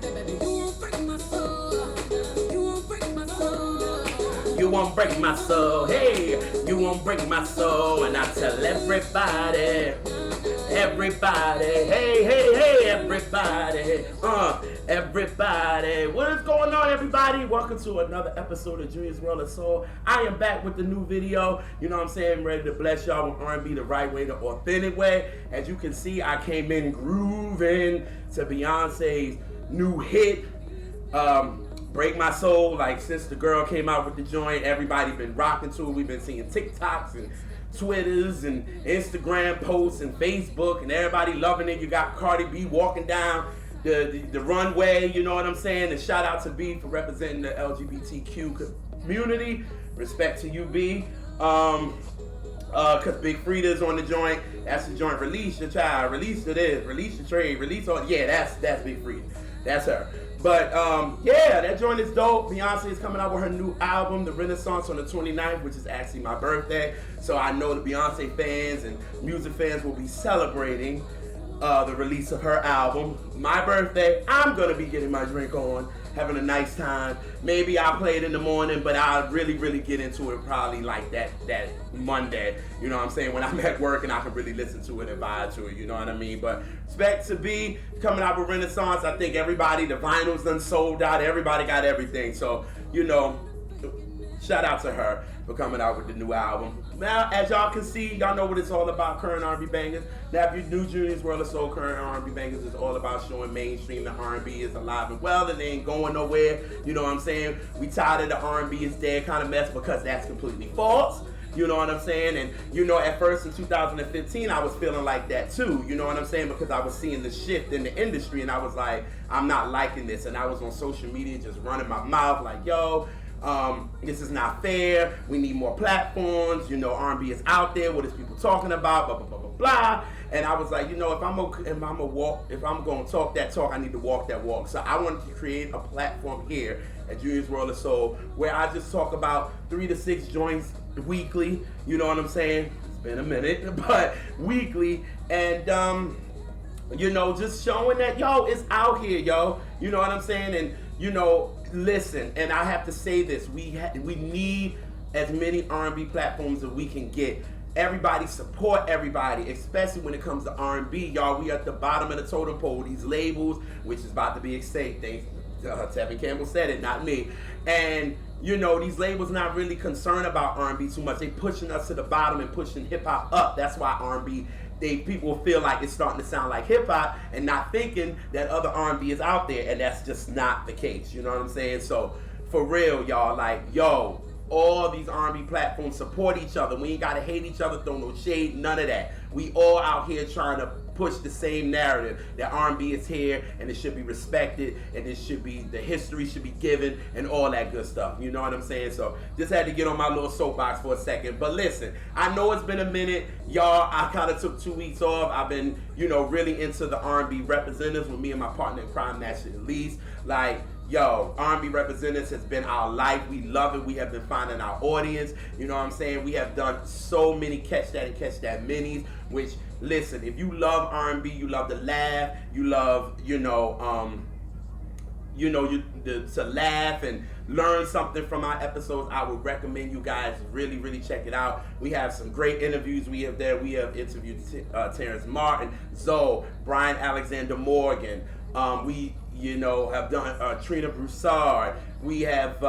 You won't break my soul, hey, you won't break my soul. And I tell everybody, hey, everybody, everybody. What is going on, everybody? Welcome to another episode of Junior's World of Soul. I am back with the new video. You know what I'm saying? I'm ready to bless y'all with R&B the right way, the authentic way. As you can see, I came in grooving to Beyonce's new hit, Break My Soul. Like, since the girl came out with the joint, everybody been rocking to it. We've been seeing TikToks and Twitters and Instagram posts and Facebook, and everybody loving it. You got Cardi B walking down the runway, you know what I'm saying? And shout out to B for representing the LGBTQ community. Respect to you, B. Cause Big Frida's on the joint. That's the joint. Release your child. Release it is. Release your trade. Release all. Yeah, that's Big Frida. That's her. But yeah, that joint is dope. Beyonce is coming out with her new album, The Renaissance, on the 29th, which is actually my birthday. So I know the Beyonce fans and music fans will be celebrating the release of her album. My birthday, I'm gonna be getting my drink on, having a nice time. Maybe I'll play it in the morning, but I'll really get into it probably like that Monday. You know what I'm saying? When I'm at work and I can really listen to it and vibe to it, you know what I mean? But respect to B coming out with Renaissance. I think everybody, the vinyls done sold out. Everybody got everything. So, you know, shout out to her for coming out with the new album. Now, as y'all can see, y'all know what it's all about, current R&B bangers. Now, if you new Junior's World of Soul, current R&B bangers is all about showing mainstream that R&B is alive and well, and they ain't going nowhere. You know what I'm saying? We tired of the R&B is dead kind of mess, because that's completely false. You know what I'm saying? And, you know, at first in 2015, I was feeling like that too. You know what I'm saying? Because I was seeing the shift in the industry, and I was like, I'm not liking this. And I was on social media just running my mouth like, yo, this is not fair. We need more platforms. You know, R&B is out there. What is people talking about? Blah, blah, blah, blah, blah. And I was like, you know, if I'm going to talk that talk, I need to walk that walk. So I wanted to create a platform here at Junior's World of Soul where I just talk about 3 to 6 joints weekly. You know what I'm saying? It's been a minute, but weekly. And, you know, just showing that, yo, it's out here, yo. You know what I'm saying? And, you know, listen, and I have to say this, we need as many R&B platforms that we can get. Everybody support everybody, especially when it comes to R&B. Y'all, we at the bottom of the totem pole. These labels, which is about to be extinct. Tevin Campbell said it, not me. And, you know, these labels not really concerned about R&B too much. They pushing us to the bottom and pushing hip-hop up. That's why R&B, people feel like it's starting to sound like hip-hop and not thinking that other R&B is out there, and that's just not the case. You know what I'm saying? So, for real, y'all, like, yo, all these R&B platforms support each other. We ain't got to hate each other, throw no shade, none of that. We all out here trying to push the same narrative that R&B is here and it should be respected and it should be, the history should be given and all that good stuff. You know what I'm saying? So just had to get on my little soapbox for a second. But listen, I know it's been a minute, y'all. I kind of took 2 weeks off. I've been, you know, really into the R&B Representers with me and my partner in crime, Master Elise. Like, yo, R&B Representers has been our life. We love it. We have been finding our audience. You know what I'm saying? We have done so many Catch That and Catch That minis, which, listen, if you love R&B, you love to laugh, you love, to laugh and learn something from our episodes, I would recommend you guys really check it out. We have some great interviews. We have interviewed Terrence Martin, Zoe, Brian Alexander Morgan. We have done Trina Broussard. We have,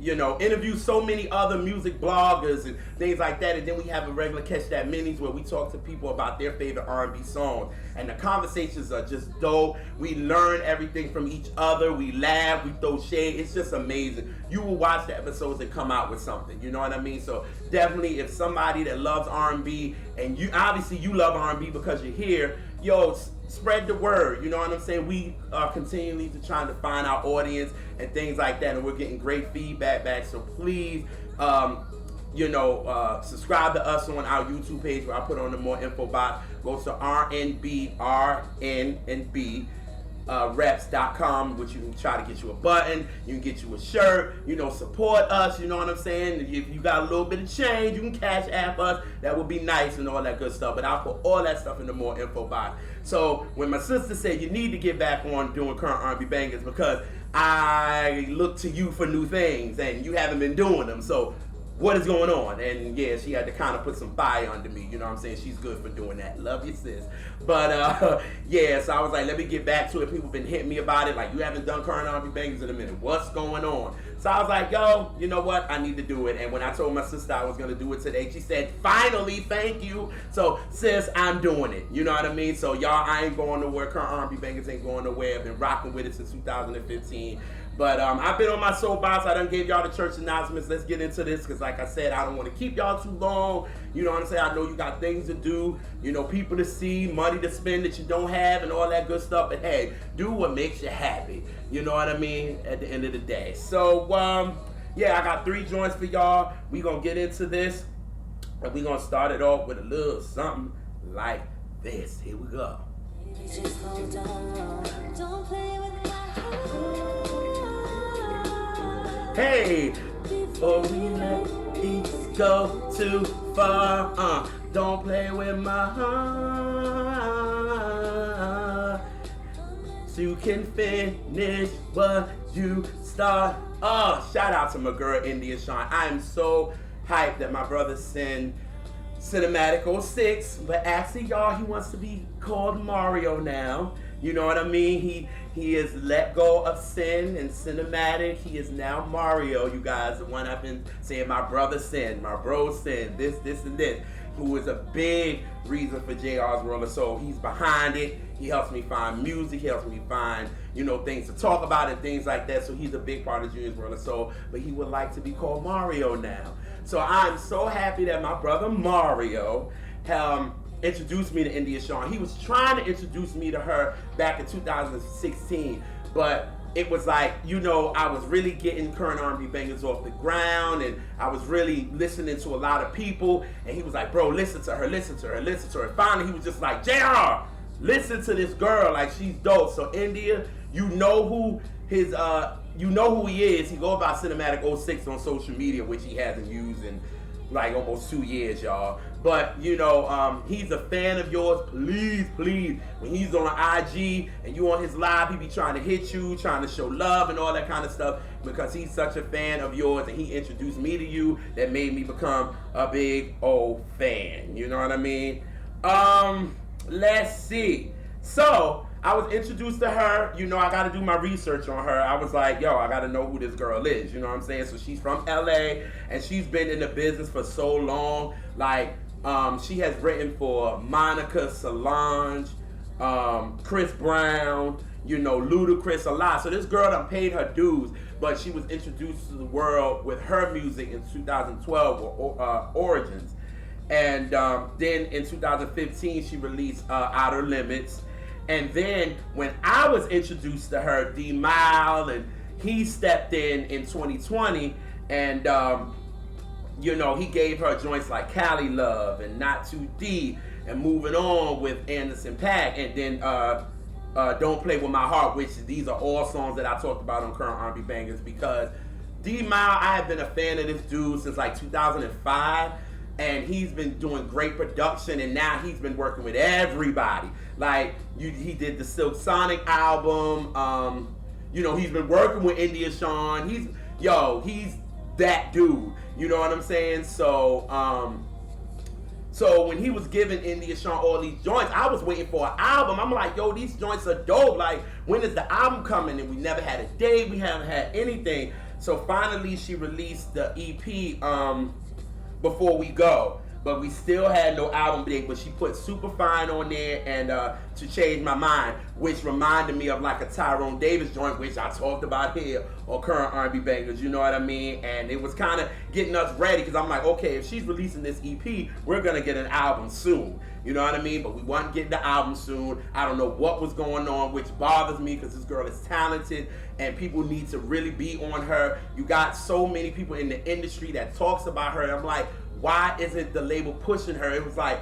interviewed so many other music bloggers and things like that. And then we have a regular Catch That Minis where we talk to people about their favorite R&B songs. And the conversations are just dope. We learn everything from each other. We laugh, we throw shade. It's just amazing. You will watch the episodes and come out with something. You know what I mean? So definitely, if somebody that loves R&B, and you love R&B because you're here, yo, spread the word. You know what I'm saying? We are continually trying to find our audience and things like that, and we're getting great feedback back. So please, subscribe to us on our YouTube page where I put on the more info box. Go to RNB rnbreps.com, which you can try to get you a button, you can get you a shirt, support us, you know what I'm saying? If you got a little bit of change, you can cash app us, that would be nice and all that good stuff, but I'll put all that stuff in the more info box. So when my sister said you need to get back on doing current R&B bangers because I look to you for new things and you haven't been doing them, so what is going on? And yeah, she had to kind of put some fire under me, you know what I'm saying? She's good for doing that. Love you, sis. But yeah, so I was like, let me get back to it. People been hitting me about it, like, you haven't done current R&B bangers in a minute. What's going on? So I was like, yo, you know what? I need to do it. And when I told my sister I was going to do it today, she said, finally, thank you. So sis, I'm doing it. You know what I mean? So y'all, I ain't going nowhere. Current R&B bangers ain't going nowhere. I've been rocking with it since 2015. But I've been on my soapbox. I done gave y'all the church announcements. Let's get into this because, like I said, I don't want to keep y'all too long. You know what I'm saying? I know you got things to do, people to see, money to spend that you don't have and all that good stuff. But hey, do what makes you happy. You know what I mean? At the end of the day. So, yeah, I got 3 joints for y'all. We going to get into this. And we going to start it off with a little something like this. Here we go. Just hold on. Don't play with my heart. Hey, before we let it go too far, don't play with my heart. So you can finish what you start. Oh, shout out to my girl India Shawn. I am so hyped that my brother sent Cinematic 06, but actually, y'all, he wants to be called Mario now. You know what I mean? He is let go of Sin and Cinematic. He is now Mario, you guys. The one I've been saying, my brother Sin, my bro Sin, this, and this, who is a big reason for JR's World of Soul. He's behind it. He helps me find music. He helps me find, things to talk about and things like that. So he's a big part of Junior's World of Soul. But he would like to be called Mario now. So I'm so happy that my brother Mario introduced me to India Shawn. He was trying to introduce me to her back in 2016, but it was like, I was really getting current R&B bangers off the ground, and I was really listening to a lot of people, and he was like, bro, listen to her. And finally, he was just like, JR, listen to this girl, like, she's dope. So India, you know who he is. He goes by Cinematic 06 on social media, which he hasn't used in like almost 2 years, y'all. But he's a fan of yours. Please, when he's on IG and you on his live, he be trying to hit you, trying to show love and all that kind of stuff, because he's such a fan of yours, and he introduced me to you. That made me become a big old fan. You know what I mean? Let's see. So I was introduced to her. I got to do my research on her. I was like, yo, I got to know who this girl is. You know what I'm saying? So she's from LA, and she's been in the business for so long. Like, she has written for Monica, Solange, Chris Brown, Ludacris, a lot. So this girl done paid her dues, but she was introduced to the world with her music in 2012 with Origins. And then in 2015, she released Outer Limits. And then when I was introduced to her, D-Mile, and he stepped in 2020, and he gave her joints like Cali Love and Not Too Deep and Moving On with Anderson .Paak, and then Don't Play With My Heart, which these are all songs that I talked about on Current R&B Bangers, because D-Mile, I have been a fan of this dude since like 2005. And he's been doing great production, and now he's been working with everybody. Like, he did the Silk Sonic album. He's been working with India Shawn. He's that dude. You know what I'm saying? So, so when he was giving India Shawn all these joints, I was waiting for an album. I'm like, yo, these joints are dope. Like, when is the album coming? And we never had a date. We haven't had anything. So finally, she released the EP, Before We Go, but we still had no album date. But she put Superfine on there, and To Change My Mind, which reminded me of like a Tyrone Davis joint, which I talked about here on Current R&B Bangers. You know what I mean? And it was kind of getting us ready, because I'm like, okay, if she's releasing this EP, we're gonna get an album soon. You know what I mean? But we weren't getting the album soon. I don't know what was going on, which bothers me, because this girl is talented and people need to really be on her. You got so many people in the industry that talks about her, and I'm like, why isn't the label pushing her? It was like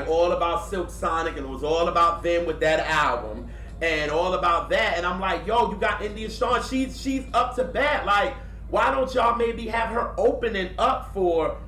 all about Silk Sonic, and it was all about them with that album. and all about that. And I'm like, yo, you got India Shawn. She's up to bat. Like, why don't y'all maybe have her opening up for,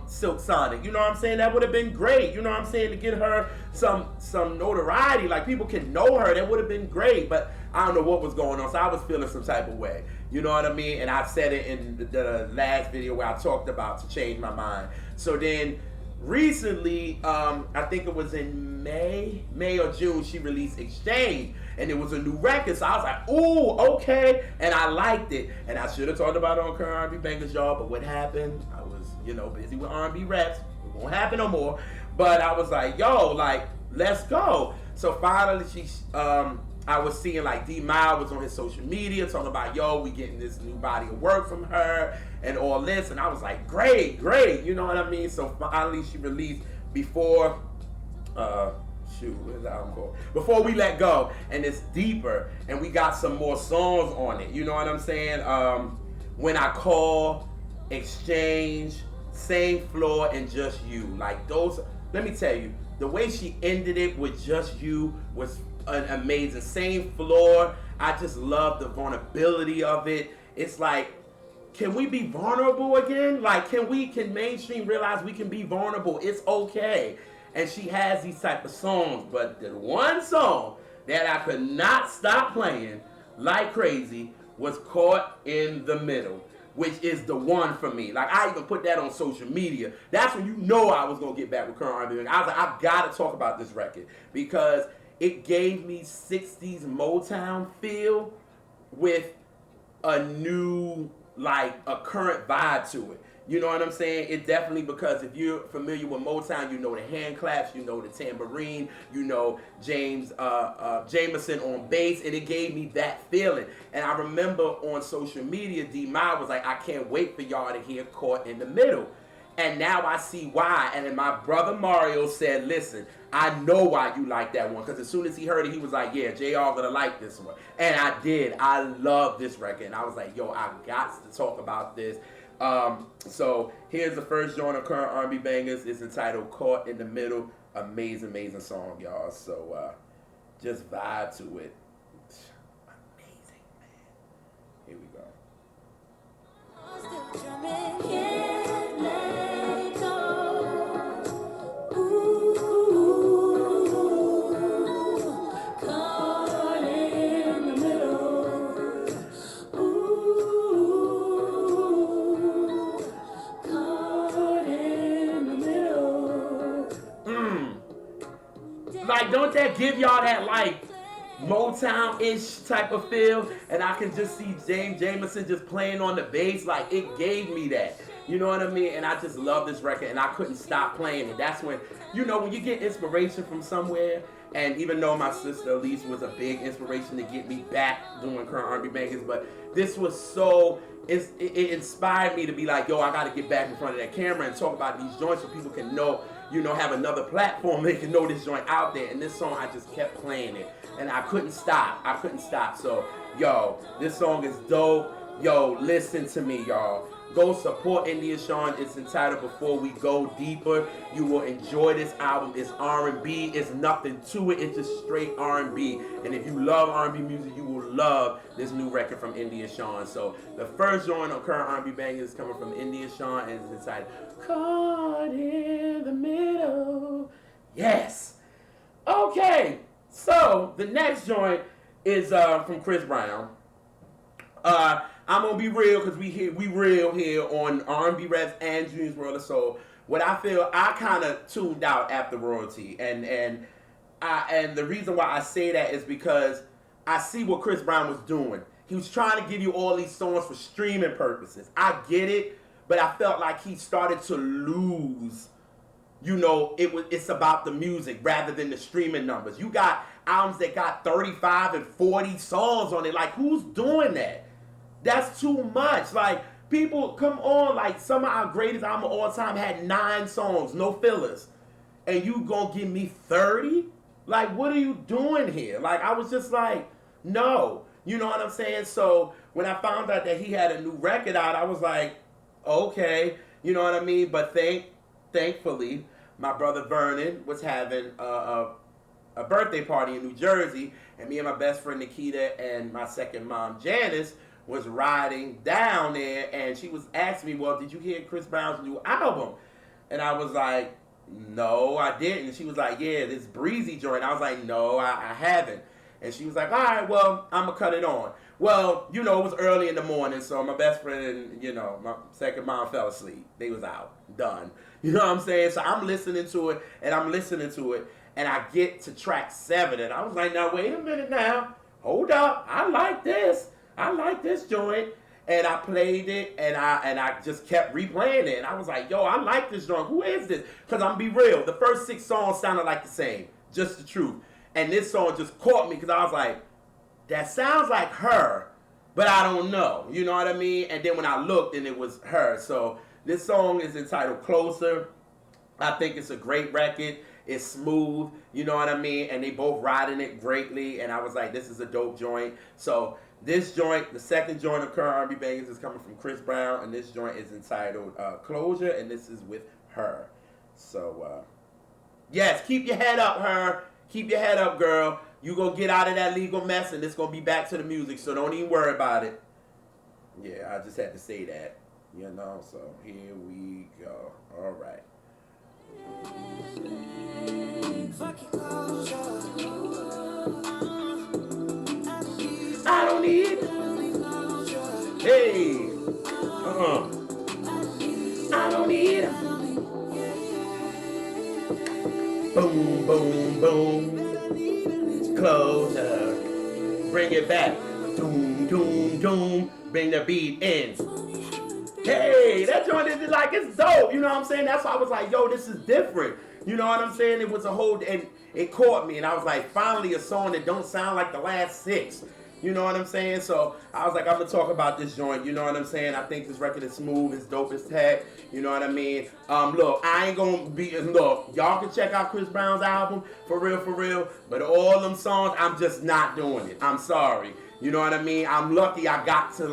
Silk Sonic? You know what I'm saying? That would have been great. You know what I'm saying? To get her some notoriety, like people can know her. That would have been great. But I don't know what was going on, so I was feeling some type of way. You know what I mean? And I said it in the last video where I talked about to change my mind. So then recently, I think it was in May or June, she released Exchange, and it was a new record. So I was like, ooh, okay, and I liked it. And I should have talked about it on current R&B Bangers, y'all, but what happened? I was, busy with R&B reps. It won't happen no more. But I was like, yo, like, let's go. So finally, I was seeing like D-Mile was on his social media talking about, yo, we getting this new body of work from her and all this. And I was like, great, you know what I mean? So finally she released Before, what is that album called? Before We Let Go. And it's deeper. And we got some more songs on it. You know what I'm saying? When I Call, Exchange, Same Floor, and Just You. Like those, let me tell you, the way she ended it with Just You was an amazing. Same Floor, I just love the vulnerability of it. It's like, can we be vulnerable again? Like, can mainstream realize we can be vulnerable? It's okay. And she has these type of songs, but the one song that I could not stop playing like crazy was Caught in the Middle, which is the one for me. Like, I even put that on social media. That's when I was gonna get back with current R&B. I was like, I've gotta talk about this record because it gave me 60s Motown feel with a new, like, a current vibe to it. You know what I'm saying? It definitely, because if you're familiar with Motown, you know the hand claps, you know the tambourine, you know Jameson on bass, and it gave me that feeling. And I remember on social media, D-Mile was like, I can't wait for y'all to hear Caught in the Middle. And now I see why. And then my brother Mario said, listen, I know why you like that one. Because as soon as he heard it, he was like, yeah, JR gonna like this one. And I did. I love this record. And I was like, yo, I got to talk about this. So here's the first joint of current R&B Bangers. It's entitled Caught in the Middle. Amazing, amazing song, y'all. So just vibe to it. Amazing, man. Here we go. Like, don't that give y'all that, like, Motown-ish type of feel? And I can just see Jameson just playing on the bass. Like, it gave me that. You know what I mean? And I just love this record, and I couldn't stop playing it. That's when, when you get inspiration from somewhere, and even though my sister Elise was a big inspiration to get me back doing current R&B Bangers, but this was so, it inspired me to be like, yo, I got to get back in front of that camera and talk about these joints so people can know, have another platform. They can know this joint out there. And this song, I just kept playing it. And I couldn't stop. So, yo, this song is dope. Yo, listen to me, y'all. Go support India Shawn. It's entitled Before We Go Deeper. You will enjoy this album. It's R&B. It's nothing to it. It's just straight R&B. And if you love R&B music, you will love this new record from India Shawn. So the first joint on current R&B Bangers is coming from India Shawn, and it's entitled Caught in the Middle. Yes. Okay. So the next joint is from Chris Brown. I'm gonna be real because we real here on R&B Reps and Junior's World of Soul. What I feel, I kind of tuned out after Royalty, and the reason why I say that is because I see what Chris Brown was doing. He was trying to give you all these songs for streaming purposes. I get it, but I felt like he started to lose. It's about the music rather than the streaming numbers. You got albums that got 35 and 40 songs on it. Like, who's doing that? That's too much. Like, people, come on. Like, some of our greatest albums of all time had 9 songs, no fillers. And you gonna give me 30? Like, what are you doing here? Like, I was just like, no. You know what I'm saying? So, when I found out that he had a new record out, I was like, okay. You know what I mean? But thankfully, my brother Vernon was having a a birthday party in New Jersey, and me and my best friend Nikita and my second mom Janice was riding down there, and she was asking me, well, did you hear Chris Brown's new album? And I was like, no, I didn't. She was like, yeah, this breezy joint. I was like, no, I haven't. And she was like, all right, well, I'm going to cut it on. Well, you know, it was early in the morning, so my best friend and, you know, my second mom fell asleep. They was out. Done. You know what I'm saying? So I'm listening to it, and I get to track 7, and I was like, now, wait a minute now. Hold up. I like this joint. And I played it, and I just kept replaying it. And I was like, yo, I like this joint. Who is this? Because I'm going to be real. The first 6 songs sounded like the same. Just the truth. And this song just caught me because I was like, that sounds like her, but I don't know. You know what I mean? And then when I looked, and it was her. So this song is entitled Closer. I think it's a great record. It's smooth. You know what I mean? And they both riding it greatly. And I was like, this is a dope joint. So this joint, the second joint of current R&B Bangers, is coming from Chris Brown, and this joint is entitled Closure, and this is with H.E.R. So, yes, keep your head up, H.E.R. Keep your head up, girl. You gonna get out of that legal mess, and it's gonna be back to the music, so don't even worry about it. Yeah, I just had to say that, you know, so here we go. All right. I don't need. Hey. I don't need. Boom, boom, boom. Closer. Bring it back. Doom, doom, doom. Bring the beat in. Hey, that joint is like, it's dope. You know what I'm saying? That's why I was like, yo, this is different. You know what I'm saying? It was a whole, and it caught me. And I was like, finally a song that don't sound like the last 6. You know what I'm saying? So I was like, I'm going to talk about this joint. You know what I'm saying? I think this record is smooth. It's dope as heck. You know what I mean? Look, I ain't going to be, look, y'all can check out Chris Brown's album, for real. But all them songs, I'm just not doing it. I'm sorry. You know what I mean? I'm lucky I got to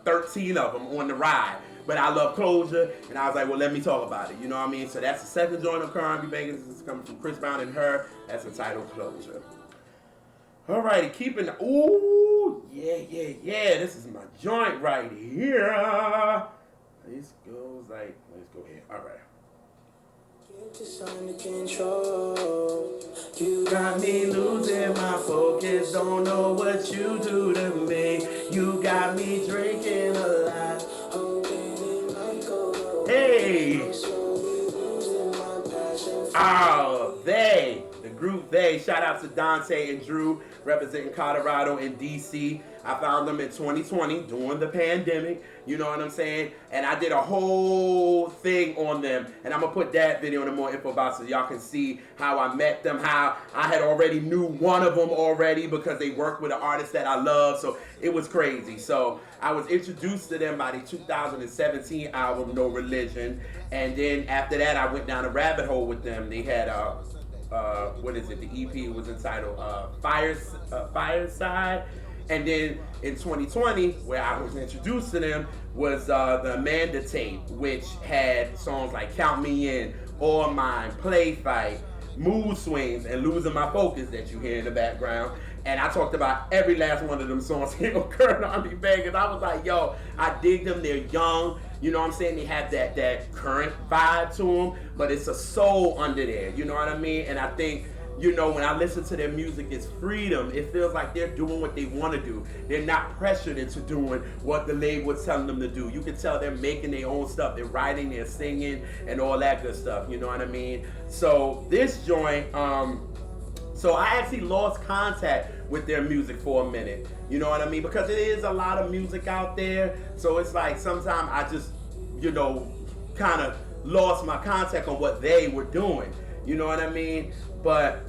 13 of them on the ride. But I love Closure, and I was like, well, let me talk about it. You know what I mean? So that's the second joint of R&B Bangers. This is coming from Chris Brown and H.E.R. That's entitled Closure. Alrighty, keeping, ooh, yeah, this is my joint right here. This goes like, let's go here, alright. You got me losing my focus, don't know what you do to me. You got me drinking a lot. Hey! Oh, the group They. Shout out to Dante and Drew, representing Colorado and DC. I found them in 2020 during the pandemic. You know what I'm saying? And I did a whole thing on them. And I'm going to put that video in the more info box so y'all can see how I met them, how I had already knew one of them already because they worked with an artist that I love. So it was crazy. So I was introduced to them by the 2017 album, No Religion. And then after that, I went down a rabbit hole with them. They had what is it? The EP was entitled Fireside. And then in 2020, where I was introduced to them, was the Amanda tape, which had songs like Count Me In, All Mine, Play Fight, Mood Swings, and Losing My Focus that you hear in the background. And I talked about every last one of them songs here on Current R&B Bangers. I was like, yo, I dig them. They're young. You know what I'm saying? They have that current vibe to them, but it's a soul under there. You know what I mean? And I think, you know, when I listen to their music, it's freedom. It feels like they're doing what they want to do. They're not pressured into doing what the label is telling them to do. You can tell they're making their own stuff. They're writing, they're singing, and all that good stuff. You know what I mean? So this joint, so I actually lost contact with their music for a minute. You know what I mean? Because it is a lot of music out there. So it's like sometimes I just, you know, kind of lost my contact on what they were doing. You know what I mean? But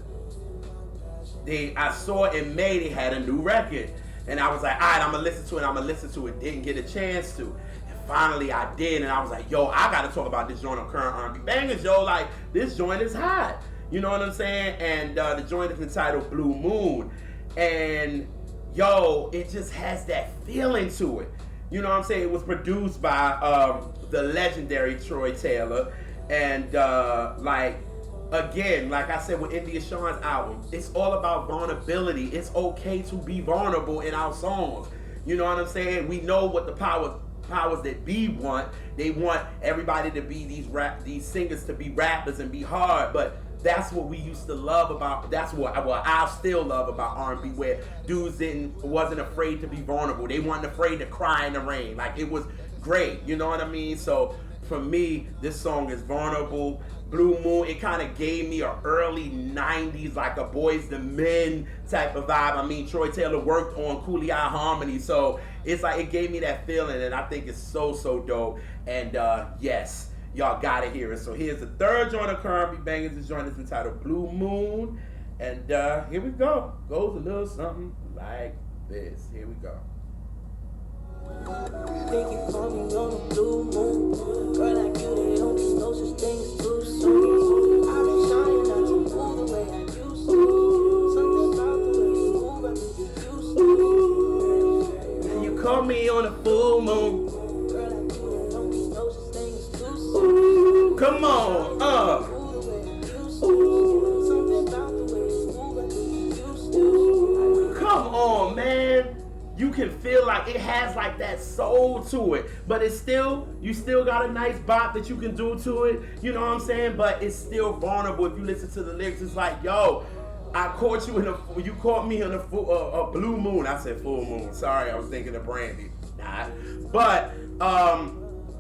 I saw in May they had a new record. And I was like, all right, I'm going to listen to it. Didn't get a chance to. And finally I did. And I was like, yo, I got to talk about this joint on Current R&B Bangers, yo. Like, this joint is hot. You know what I'm saying? And the joint is entitled Blu Moon. And, yo, it just has that feeling to it. You know what I'm saying? It was produced by the legendary Troy Taylor. And, again, like I said with India Shawn's album, it's all about vulnerability. It's okay to be vulnerable in our songs. You know what I'm saying? We know what the powers that be want. They want everybody to be these singers to be rappers and be hard, but that's what we used to love about. That's what I still love about R&B, where dudes wasn't afraid to be vulnerable. They weren't afraid to cry in the rain. Like, it was great. You know what I mean? So for me, this song is vulnerable. Blu Moon, it kind of gave me an early 90s, like a Boys to Men type of vibe. I mean, Troy Taylor worked on Cooley Eye Harmony, so it's like it gave me that feeling, and I think it's so dope. And yes, y'all gotta hear it. So here's the third joint of R&B Bangers. This joint is entitled Blu Moon, and here we go. Goes a little something like this. Here we go. Think you call me on a blue moon. Girl like you, they don't do no such thing as too soon. I've been shining, not to move the way I used to. Something about the way you move, I think you used to. You call me on a full moon. Girl like you, they don't do no such thing as too soon. Come on, Something about the way you move, I think you used to. Come on, man. You can feel like it has like that soul to it, but it's still, you still got a nice bop that you can do to it, you know what I'm saying? But it's still vulnerable. If you listen to the lyrics, it's like, yo, I caught you you caught me in a blue moon. I said full moon. Sorry, I was thinking of Brandy. Nah. But,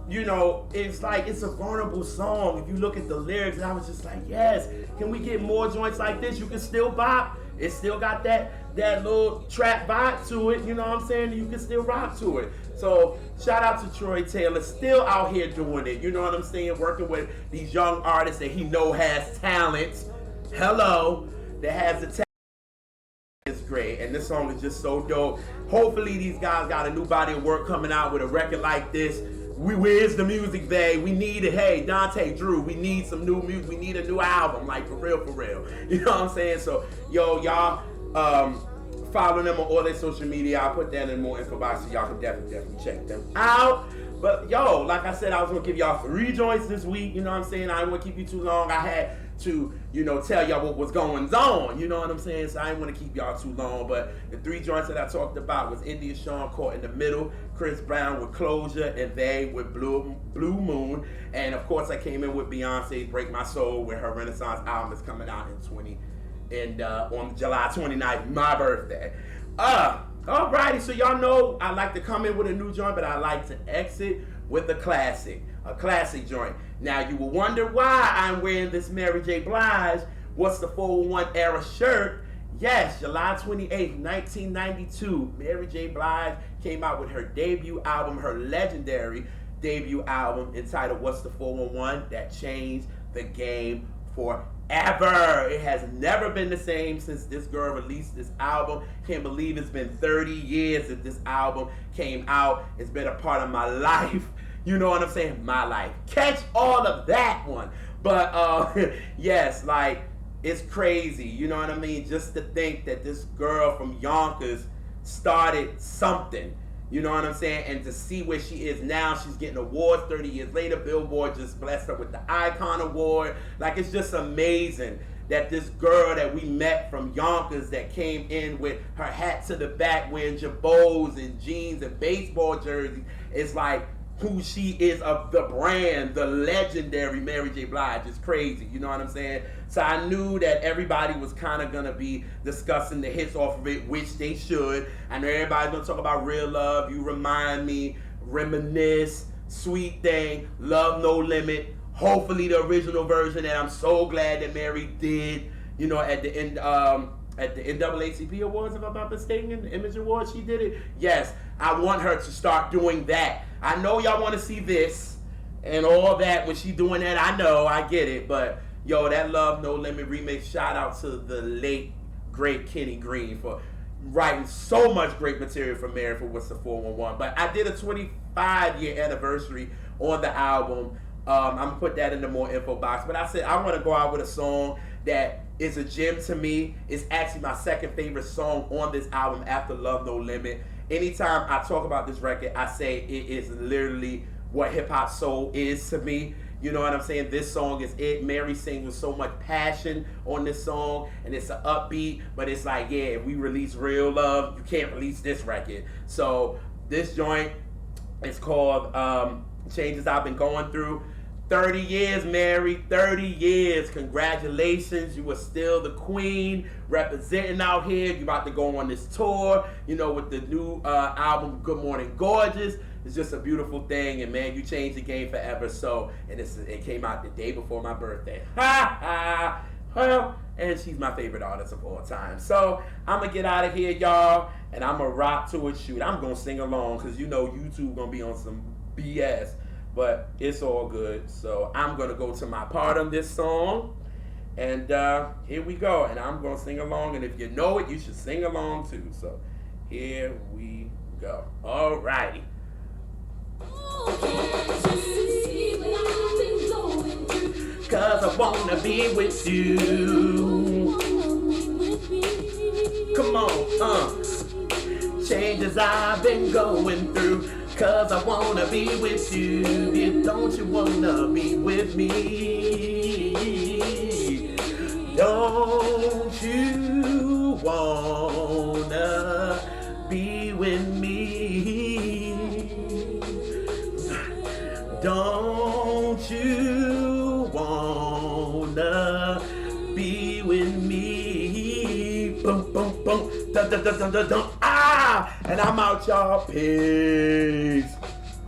you know, it's like, it's a vulnerable song. If you look at the lyrics, and I was just like, yes, can we get more joints like this? You can still bop. It still got that little trap vibe to it, you know what I'm saying? You can still rock to it. So shout out to Troy Taylor, still out here doing it, you know what I'm saying? Working with these young artists that he know has talent. Hello, that has the talent. It's great, and this song is just so dope. Hopefully these guys got a new body of work coming out with a record like this. Where's the music, babe? We need it. Hey, Dante, Drew, we need some new music. We need a new album, like for real. You know what I'm saying? So, yo, y'all, follow them on all their social media. I'll put that in more info box so y'all can definitely check them out. But, yo, like I said, I was going to give y'all 3 joints this week. You know what I'm saying? I didn't want to keep you too long. I had to, you know, tell y'all what was going on. You know what I'm saying? So I didn't want to keep y'all too long. But the 3 joints that I talked about was India Shawn, Caught in the Middle, Chris Brown with Closure, and they with Blu Moon. And of course I came in with Beyonce's Break My Soul, where her Renaissance album is coming out on July 29th, my birthday. Alrighty, so y'all know I like to come in with a new joint, but I like to exit with a classic joint. Now you will wonder why I'm wearing this Mary J. Blige What's the 411 era shirt. Yes, July 28th, 1992, Mary J. Blige came out with her debut album, her legendary debut album entitled What's the 411, that changed the game forever. It has never been the same since this girl released this album. Can't believe it's been 30 years that this album came out. It's been a part of my life. You know what I'm saying? My life. Catch all of that one. But yes, like, it's crazy. You know what I mean? Just to think that this girl from Yonkers started something. You know what I'm saying? And to see where she is now, she's getting awards 30 years later. Billboard just blessed her with the Icon Award. Like, it's just amazing that this girl that we met from Yonkers that came in with her hat to the back wearing jabots and jeans and baseball jerseys is like who she is, of the brand, the legendary Mary J. Blige. Is crazy, you know what I'm saying? So I knew that everybody was kind of going to be discussing the hits off of it, which they should. I know everybody's going to talk about Real Love, You Remind Me, Reminisce, Sweet Thing, Love No Limit. Hopefully the original version, and I'm so glad that Mary did, you know, at the end, at the NAACP Awards, if I'm not mistaken, the Image Awards, she did it. Yes, I want her to start doing that. I know y'all want to see this and all that when she doing that. I know, I get it, but yo, that Love No Limit remix, shout out to the late, great Kenny Green for writing so much great material for Mary for What's the 411. But I did a 25-year anniversary on the album. I'm going to put that in the more info box. But I said I want to go out with a song that is a gem to me. It's actually my second favorite song on this album after Love No Limit. Anytime I talk about this record, I say it is literally what hip hop soul is to me. You know what I'm saying? This song is it. Mary sings with so much passion on this song, and it's an upbeat, but it's like, yeah, if we release Real Love, you can't release this record. So this joint is called Changes I've Been Going Through. 30 years, Mary, 30 years. Congratulations. You are still the queen representing out here. You about to go on this tour, you know, with the new album, Good Morning Gorgeous. It's just a beautiful thing, and man, you changed the game forever. So, and it came out the day before my birthday. Ha ha. Well, and she's my favorite artist of all time. So I'm gonna get out of here, y'all, and I'm gonna rock to it. Shoot, I'm gonna sing along because you know YouTube gonna be on some BS, but it's all good. So I'm gonna go to my part on this song, and here we go. And I'm gonna sing along, and if you know it, you should sing along too. So here we go. All righty. Cause I wanna be with you. Come on, changes I've been going through. Cause I wanna be with you. Yeah, don't you wanna be with me? Don't you wanna be with me? Don't you wanna be with me? Boom, boom, boom, dun, dun, dun, dun, dun, dun. Ah! And I'm out, y'all. Peace.